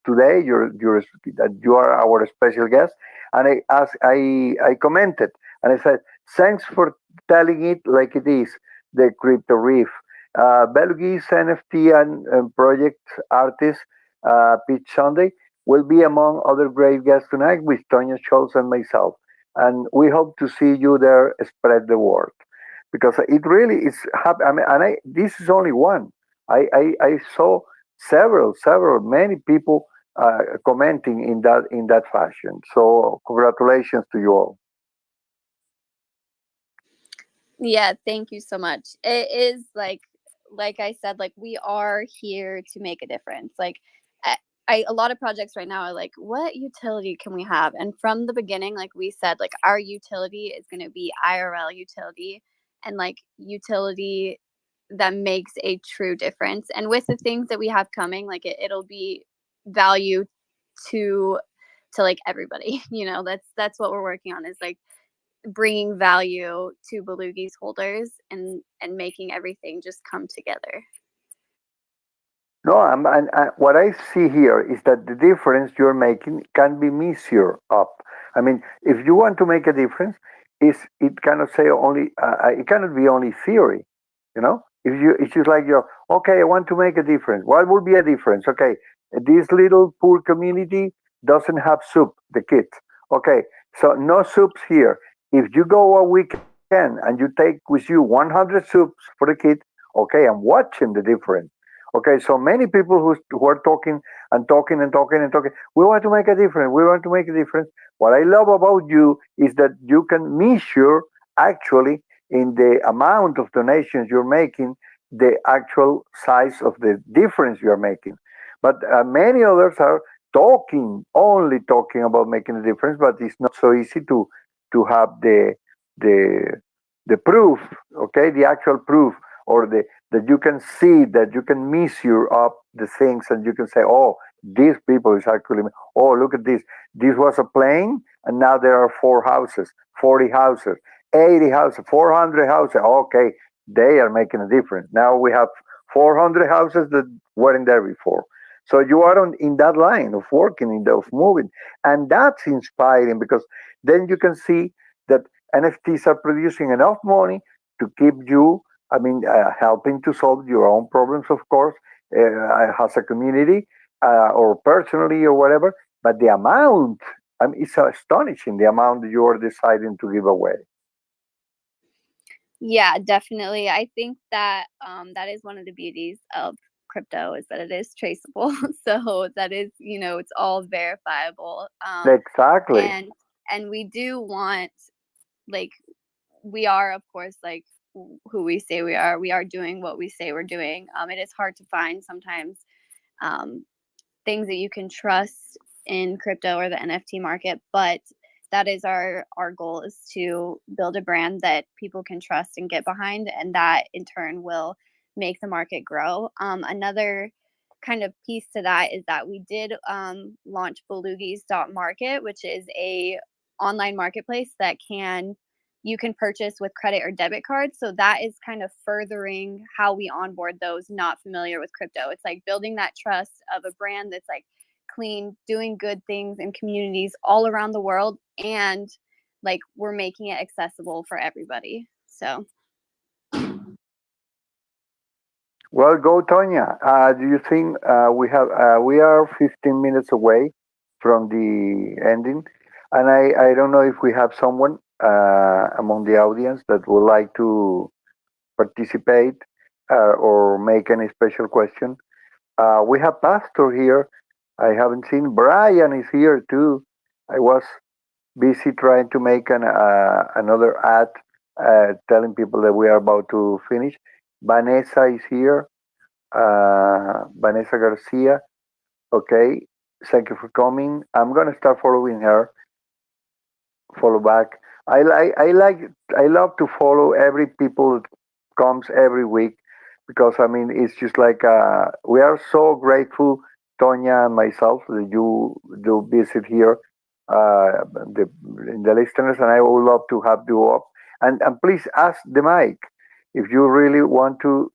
today. That you are our special guest, and I commented and I said thanks for telling it like it is. The crypto reef. Belgi's NFT and project artist Pete Sunday will be among other great guests tonight with Tonya Schultz and myself. And we hope to see you there. Spread the word because it really is. I mean, and this is only one. I saw many people commenting in that fashion. So congratulations to you all. Yeah, thank you so much. It is like I said, like we are here to make a difference. Like a lot of projects right now are like, what utility can we have? And from the beginning, like we said, like our utility is going to be IRL utility, and like utility that makes a true difference. And with the things that we have coming, like it'll be value to like everybody. That's what we're working on, is like bringing value to Belugi's holders and making everything just come together. No, what I see here is that the difference you're making can be measured up. I mean, if you want to make a difference, it cannot say only it cannot be only theory. It's just like okay, I want to make a difference. What would be a difference? Okay, this little poor community doesn't have soup. The kids. Okay, so no soups here. If you go a weekend can, and you take with you 100 soups for the kid, okay, I'm watching the difference. Okay, so many people who are talking and talking and talking and talking, we want to make a difference, we want to make a difference. What I love about you is that you can measure actually in the amount of donations you're making, the actual size of the difference you're making. But many others are talking, only talking about making a difference, but it's not so easy to have the the proof, okay, the actual proof, or the that you can see, that you can measure up the things, and you can say, oh, these people is actually, oh, look at this. This was a plane, and now there are 4 houses, 40 houses, 80 houses, 400 houses. Okay, they are making a difference. Now we have 400 houses that weren't there before. So you are in that line of working, of moving, and that's inspiring, because then you can see that NFTs are producing enough money to keep you, I mean, helping to solve your own problems, of course, as a community, or personally or whatever. But the amount, I mean, it's astonishing, the amount that you are deciding to give away. Yeah, definitely. I think that that is one of the beauties of crypto, is that it is traceable. So that is, it's all verifiable. Exactly. And we do want, like, we are, of course, like who we say we are. We are doing what we say we're doing. It is hard to find sometimes things that you can trust in crypto or the NFT market, but that is our goal, is to build a brand that people can trust and get behind, and that in turn will make the market grow. Another kind of piece to that is that we did launch Market, which is a online marketplace that you can purchase with credit or debit cards. So that is kind of furthering how we onboard those not familiar with crypto. It's like building that trust of a brand that's like clean, doing good things in communities all around the world, and like we're making it accessible for everybody. So Well, go, Tonya. Do you think we are 15 minutes away from the ending, and I don't know if we have someone among the audience that would like to participate or make any special question. We have Pastor here. I haven't seen Brian is here too. I was busy trying to make another ad telling people that we are about to finish. Vanessa is here. Vanessa Garcia. Okay, thank you for coming. I'm gonna start following her. Follow back. I love to follow every people that comes every week, because I mean it's just like we are so grateful, Tonya and myself, that you do visit here, the listeners, and I would love to have you up, and please ask the mic if you really want to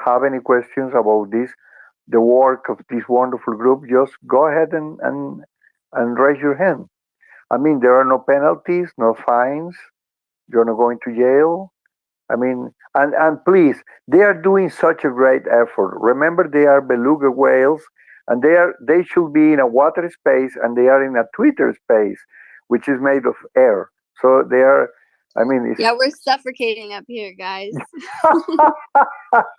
have any questions about this, the work of this wonderful group. Just go ahead and raise your hand. I mean, there are no penalties, no fines. You're not going to jail. I mean, and please, they are doing such a great effort. Remember, they are beluga whales, and they should be in a water space, and they are in a Twitter space, which is made of air. So they are. I mean, yeah, we're suffocating up here, guys.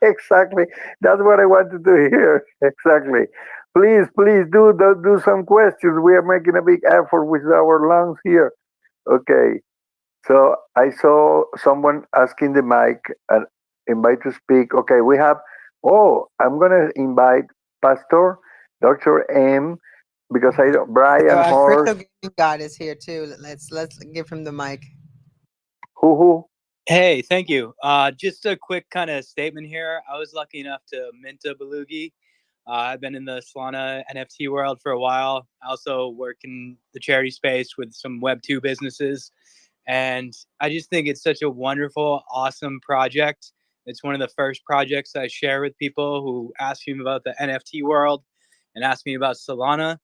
exactly. That's what I wanted to hear. Exactly. Please do some questions. We are making a big effort with our lungs here. Okay. So I saw someone asking the mic and invite to speak. Okay, we have. Oh, I'm gonna invite Pastor Dr. M, because I Brian Crypto Horst. Gaming God is here too. Let's give him the mic. Who? Hey, thank you. Just a quick kind of statement here. I was lucky enough to mint a Belugi. I've been in the Solana NFT world for a while. I also work in the charity space with some Web2 businesses. And I just think it's such a wonderful, awesome project. It's one of the first projects I share with people who ask me about the NFT world and ask me about Solana.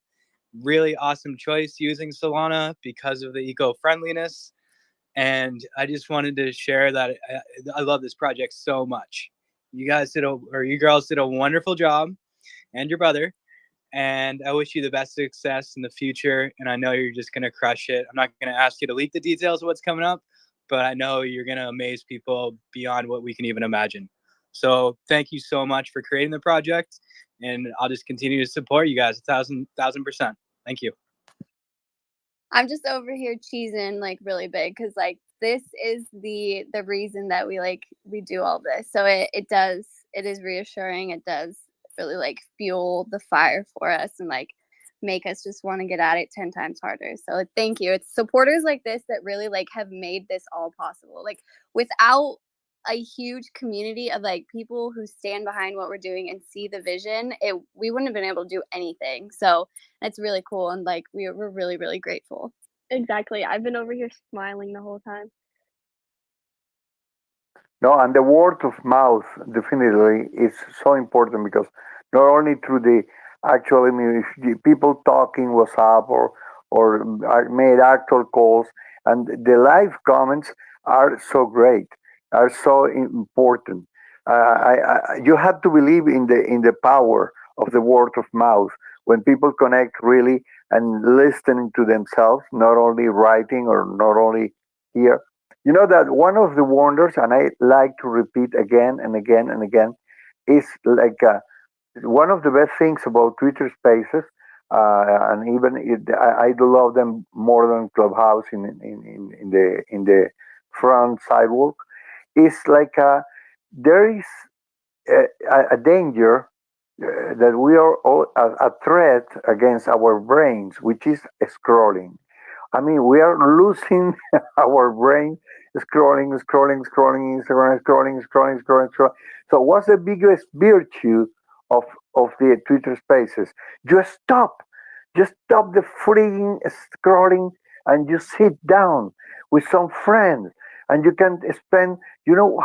Really awesome choice using Solana because of the eco-friendliness. And I just wanted to share that I love this project so much. You girls did a wonderful job, and your brother. And I wish you the best success in the future. And I know you're just gonna crush it. I'm not gonna ask you to leak the details of what's coming up, but I know you're going to amaze people beyond what we can even imagine. So thank you so much for creating the project, and I'll just continue to support you guys 1,000%. Thank you. I'm just over here cheesing like really big because like this is the reason that we do all this. So it is reassuring. It does really like fuel the fire for us and like make us just want to get at it 10 times harder. So thank you. It's supporters like this that really like have made this all possible. Like without a huge community of like people who stand behind what we're doing and see the vision, we wouldn't have been able to do anything. So it's really cool, and like we're really, really grateful. Exactly. I've been over here smiling the whole time. No, and the word of mouth definitely is so important because not only through the actual, I mean, if the people talking WhatsApp or made actual calls, and the live comments are so great, are so important. You have to believe in the power of the word of mouth when people connect really and listening to themselves, not only writing or not only here. You know that one of the wonders, and I like to repeat again and again and again, is like one of the best things about Twitter Spaces, and even I do love them more than Clubhouse in the front sidewalk. Is like there is a danger that we are all a threat against our brains, which is scrolling. I mean, we are losing our brain scrolling, scrolling, scrolling, Instagram, scrolling, scrolling, scrolling, scrolling. So, what's the biggest virtue of of the Twitter Spaces? Just stop, just stop the freaking scrolling, and you sit down with some friends, and you can spend. You know,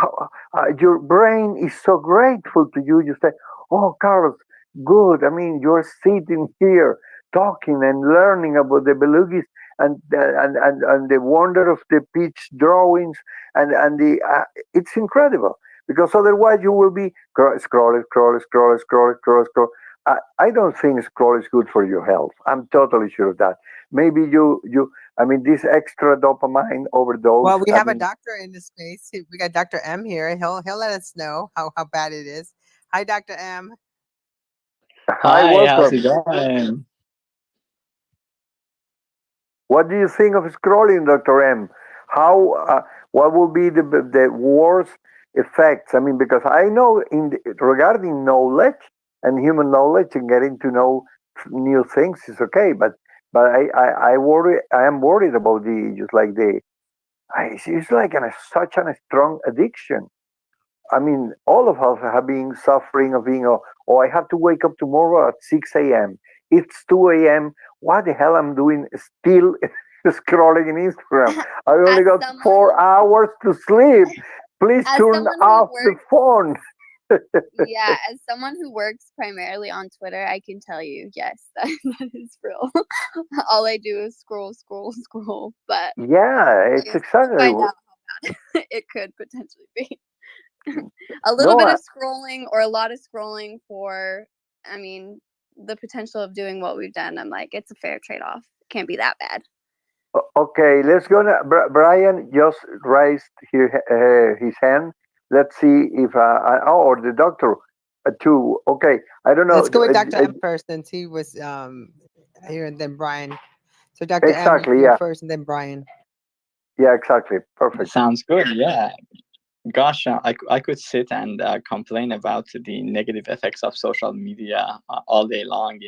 your brain is so grateful to you. You say, "Oh, Carlos, good. I mean, you're sitting here." Talking and learning about the Belugis and the wonder of the pitch drawings and the it's incredible because otherwise you will be scroll. I don't think scroll is good for your health. I'm totally sure of that. Maybe you I mean this extra dopamine overdose. Well, we I have a mean, doctor in the space. We got Dr. M here. He'll let us know how bad it is. Hi, Dr. M. hi, Hi, how's welcome. it going? What do you think of scrolling, Dr. M? How, what will be the worst effects? I mean, because I know regarding knowledge and human knowledge and getting to know new things is okay, but I worry, I am worried about the just like it's like such a strong addiction. I mean, all of us have been suffering of being, oh, I have to wake up tomorrow at 6 a.m. It's 2 a.m. What the hell I'm doing still scrolling in Instagram? I only As got someone 4 hours to sleep. Please as turn someone who off the works phone. yeah, as someone who works primarily on Twitter, I can tell you, yes, that is real. All I do is scroll, scroll, scroll. But Yeah, I it's guess we'll exactly. find out how bad it could potentially be. A little No, bit of scrolling or a lot of scrolling for, I mean, the potential of doing what we've done. I'm like, it's a fair trade-off. Can't be that bad. okay, let's go. Brian just raised his hand. Let's see if or the doctor too. Okay, I don't know. Let's go with Dr. M first, since he was here, and then Brian. So, Dr. M, exactly. you're Yeah, first, and then Brian. yeah, exactly. Perfect. Sounds good. Yeah. Gosh, I could sit and complain about the negative effects of social media all day long.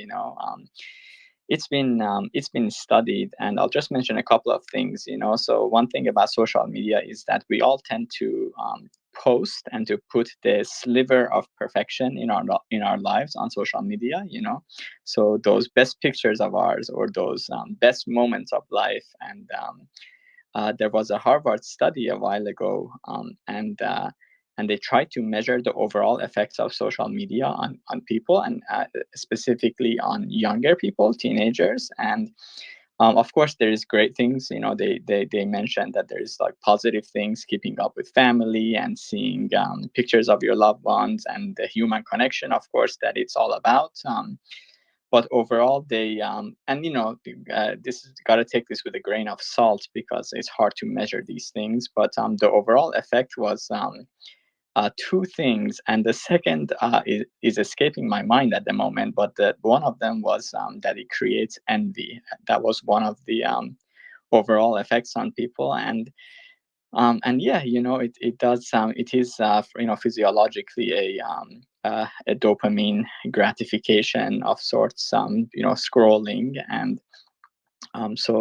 It's been studied, and I'll just mention a couple of things. So one thing about social media is that we all tend to post and to put the sliver of perfection in our lives on social media. So those best pictures of ours or those best moments of life. And there was a Harvard study a while ago, and they tried to measure the overall effects of social media on people, and specifically on younger people, teenagers. And of course, there is great things. They mentioned that there is like positive things, keeping up with family and seeing pictures of your loved ones and the human connection, of course, that it's all about. but overall they and this is got to take this with a grain of salt because it's hard to measure these things, but the overall effect was two things, and the second is escaping my mind at the moment, but one of them was that it creates envy. That was one of the overall effects on people. And yeah, it does. It is physiologically a dopamine gratification of sorts. Scrolling, and so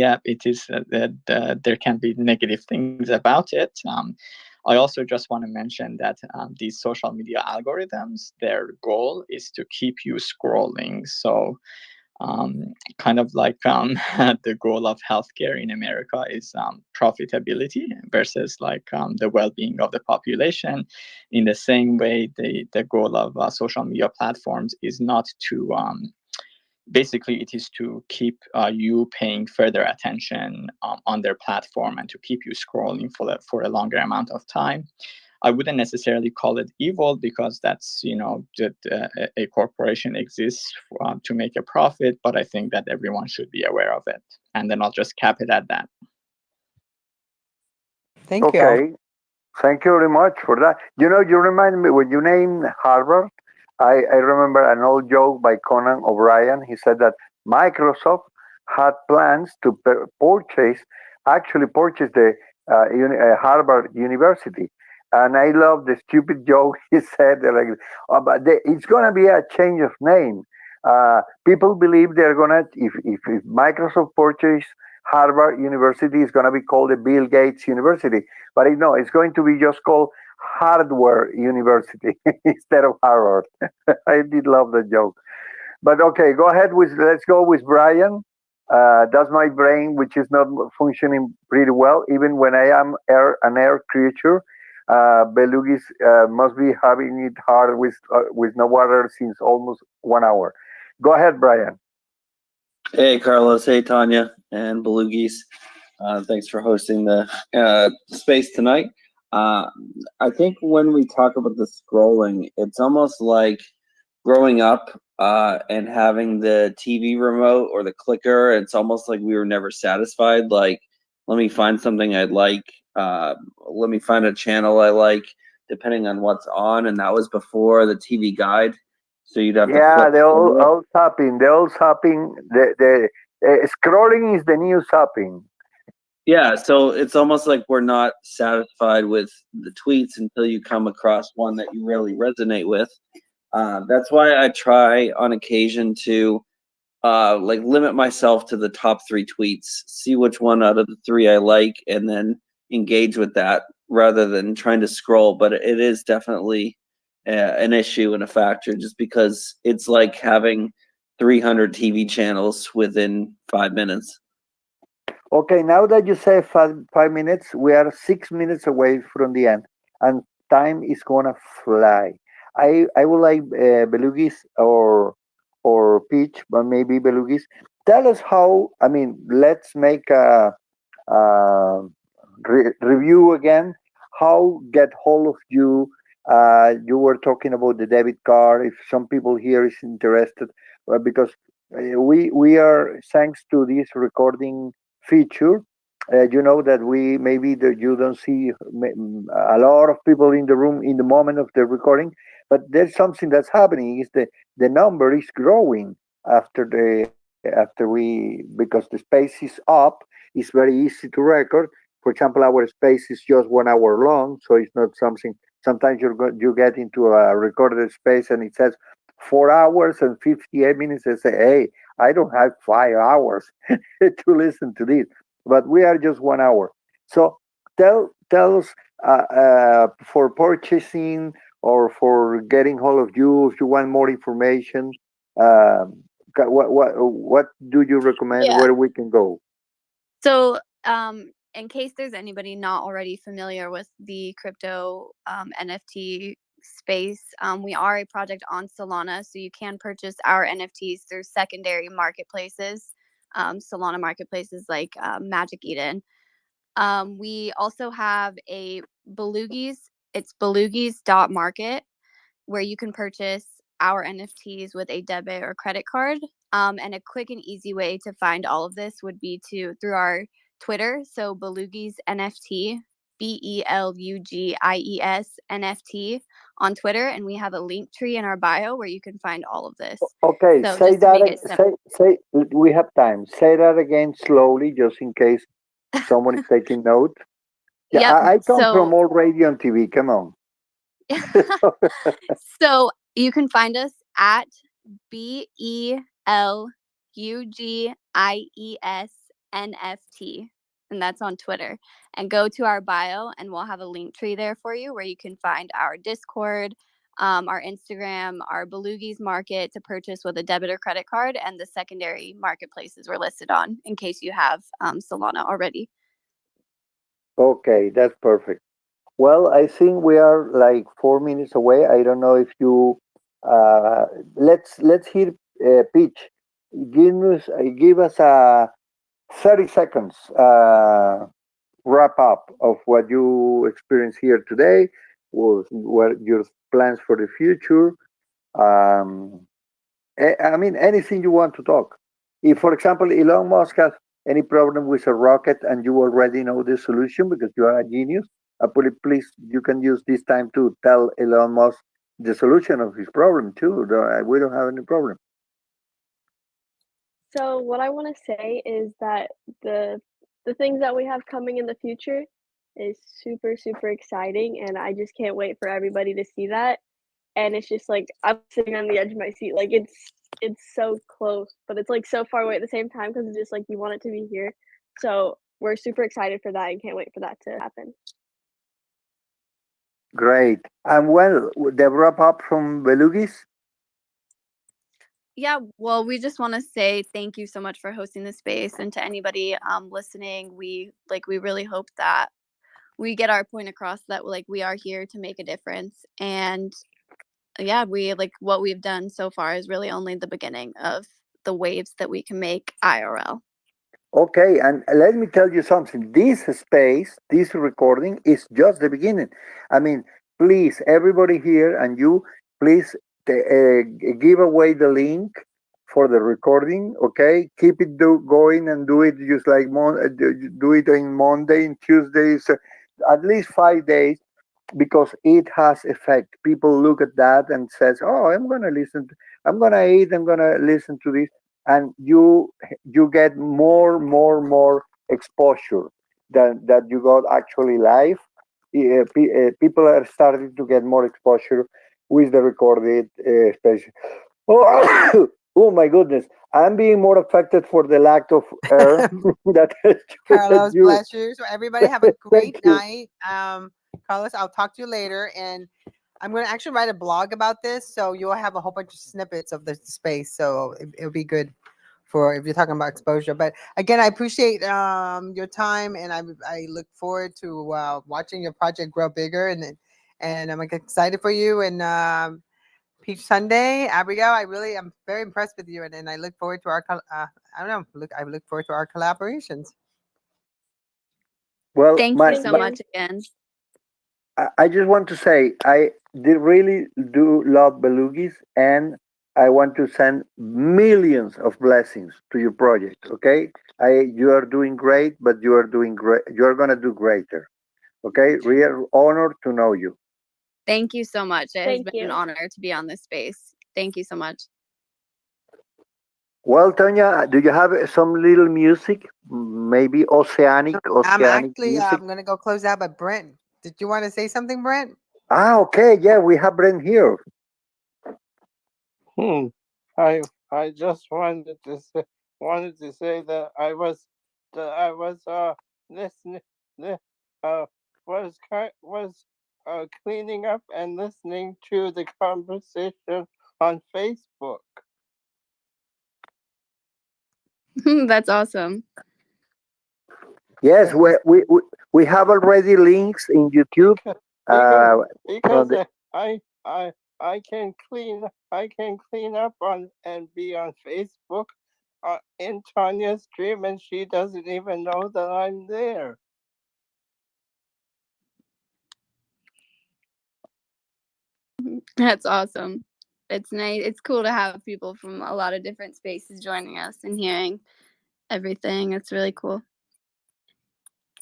yeah, it is that there can be negative things about it. I also just want to mention that these social media algorithms, their goal is to keep you scrolling. So kind of like the goal of healthcare in America is profitability versus like the well-being of the population. In the same way, the goal of social media platforms is not to basically it is to keep you paying further attention on their platform and to keep you scrolling for a longer amount of time. I wouldn't necessarily call it evil because that's, that a corporation exists to make a profit, but I think that everyone should be aware of it. And then I'll just cap it at that. Thank you. Okay. Thank you very much for that. You remind me when you named Harvard, I remember an old joke by Conan O'Brien. He said that Microsoft had plans to actually purchase the Harvard University. And I love the stupid joke he said, like, but it's going to be a change of name. People believe they're going to, if Microsoft purchase Harvard University, is going to be called the Bill Gates University. But no, it's going to be just called Hardware University instead of Harvard. I did love the joke. But okay, let's go with Brian. That's my brain, which is not functioning pretty well, even when I am an air creature. Belugis must be having it hard with no water since almost 1 hour. Go ahead, Brian. Hey, Carlos. Hey, Tanya and Belugis. Thanks for hosting the space tonight. I think when we talk about the scrolling, it's almost like growing up and having the TV remote or the clicker. It's almost like we were never satisfied. Like, let me find something I'd like. Let me find a channel I like, depending on what's on. And that was before the TV guide. So you'd have to flip the through it. old zapping. The old zapping. The scrolling is the new zapping. Yeah, so it's almost like we're not satisfied with the tweets until you come across one that you really resonate with. That's why I try on occasion to like limit myself to the top 3 tweets, see which one out of the 3 I like, and then engage with that rather than trying to scroll. But it is definitely an issue and a factor, just because it's like having 300 TV channels within 5 minutes. Okay, now that you say 5 minutes, we are 6 minutes away from the end, and time is gonna fly. I would like Belugis or Peach, but maybe Belugis. Tell us how. I mean, let's make a review again. How get hold of you? You were talking about the debit card. If some people here is interested, because we are, thanks to this recording feature, that we maybe you don't see a lot of people in the room in the moment of the recording, but there's something that's happening. Is the number is growing after we, because the space is up. It's very easy to record. For example, our space is just 1 hour long, so it's not something. Sometimes you get into a recorded space and it says 4 hours and 58 minutes, and say, hey, I don't have 5 hours to listen to this, but we are just 1 hour. So tell us, for purchasing or for getting hold of you, if you want more information, what do you recommend? Yeah. Where we can go? So, in case there's anybody not already familiar with the crypto NFT space, we are a project on Solana, so you can purchase our NFTs through secondary marketplaces, Solana marketplaces like Magic Eden. We also have a Belugis. It's belugis.market, where you can purchase our NFTs with a debit or credit card. And a quick and easy way to find all of this would be through our Twitter. So Belugies NFT, BELUGIES NFT on Twitter, and we have a link tree in our bio where you can find all of this. Okay, So say just to make that. it simple. Say. We have time. Say that again slowly, just in case someone is taking note. Yeah, Yep. I come from So all radio and TV. Come on. so you can find us at BELUGIES NFT, and that's on Twitter. And go to our bio, and we'll have a link tree there for you where you can find our Discord, our Instagram, our Belugies Market to purchase with a debit or credit card, and the secondary marketplaces we're listed on in case you have Solana already. Okay, that's perfect. Well, I think we are like 4 minutes away. I don't know if you let's hear Peach. Give us a 30 seconds wrap up of what you experienced here today, what your plans for the future. Um, I mean, anything you want to talk. If, for example, Elon Musk has any problem with a rocket and you already know the solution because you are a genius, please, you can use this time to tell Elon Musk the solution of his problem too. We don't have any problem. So what I want to say is that the things that we have coming in the future is super super exciting, and I just can't wait for everybody to see that. And it's just like I'm sitting on the edge of my seat, like it's so close, but it's like so far away at the same time because it's just like you want it to be here. So we're super excited for that and can't wait for that to happen. Great. And well, the wrap up from Belugis. Yeah, well, we just want to say thank you so much for hosting the space, and to anybody listening, we really hope that we get our point across that we are here to make a difference. And yeah, we what we've done so far is really only the beginning of the waves that we can make IRL. Okay, and let me tell you something. This space, this recording is just the beginning. I mean, please, everybody here and you, please give away the link for the recording. Okay, keep it going and do it just like do it on Monday and Tuesdays, at least 5 days because it has effect. People look at that and says, "Oh, I'm gonna listen. I'm gonna eat. I'm gonna listen to this." And you get more exposure than that you got actually live. People are starting to get more exposure with the recorded, especially. Oh, oh my goodness! I'm being more affected for the lack of air that Carlos, you. bless you. So everybody have a great Thank you. night. Carlos, I'll talk to you later. And I'm going to actually write a blog about this. So you'll have a whole bunch of snippets of the space. So it'll be good for if you're talking about exposure. But again, I appreciate your time. And I look forward to watching your project grow bigger. And I'm excited for you. And Peach Sunday, Abigail, I'm very impressed with you. And I look forward to I don't know, I look forward to our collaborations. Well, Thank you so much again. I just want to say I really do love Belugis, and I want to send millions of blessings to your project. Okay, you are doing great, but you are doing great. You are gonna do greater. Okay, real honor to know you. Thank you so much. It has Thank been you. an honor to be on this space. Thank you so much. Well, Tonya, do you have some little music? Maybe oceanic music? I'm gonna go close out. But Brent, did you want to say something, Brent? Okay, yeah, we have Brent here. I just wanted to say that I was listening was cleaning up and listening to the conversation on Facebook. That's awesome. Yes, we have already links in YouTube. Because I can clean up on and be on Facebook in Tanya's stream, and she doesn't even know that I'm there. That's awesome. it's nice. It's cool to have people from a lot of different spaces joining us and hearing everything. It's really cool.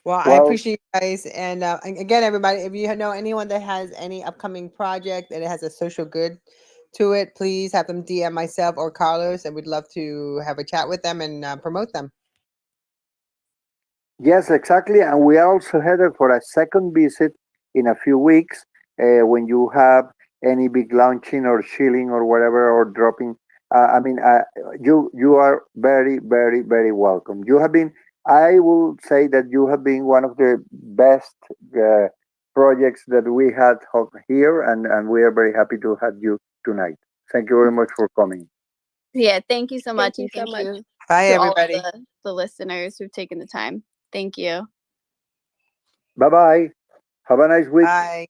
Well, I appreciate you guys. And again, everybody, if you know anyone that has any upcoming project and it has a social good to it, please have them DM myself or Carlos, and we'd love to have a chat with them and promote them. Yes, exactly. And we are also headed for a second visit in a few weeks when you have any big launching or chilling or whatever or dropping. You are very, very, very welcome. You have been, I will say that you have been one of the best projects that we had here, and we are very happy to have you tonight. Thank you very much for coming. Yeah, thank you so much. Thank you And so thank much. you Bye, to everybody. all of the listeners who've taken the time. Thank you. Bye bye. Have a nice week. Bye.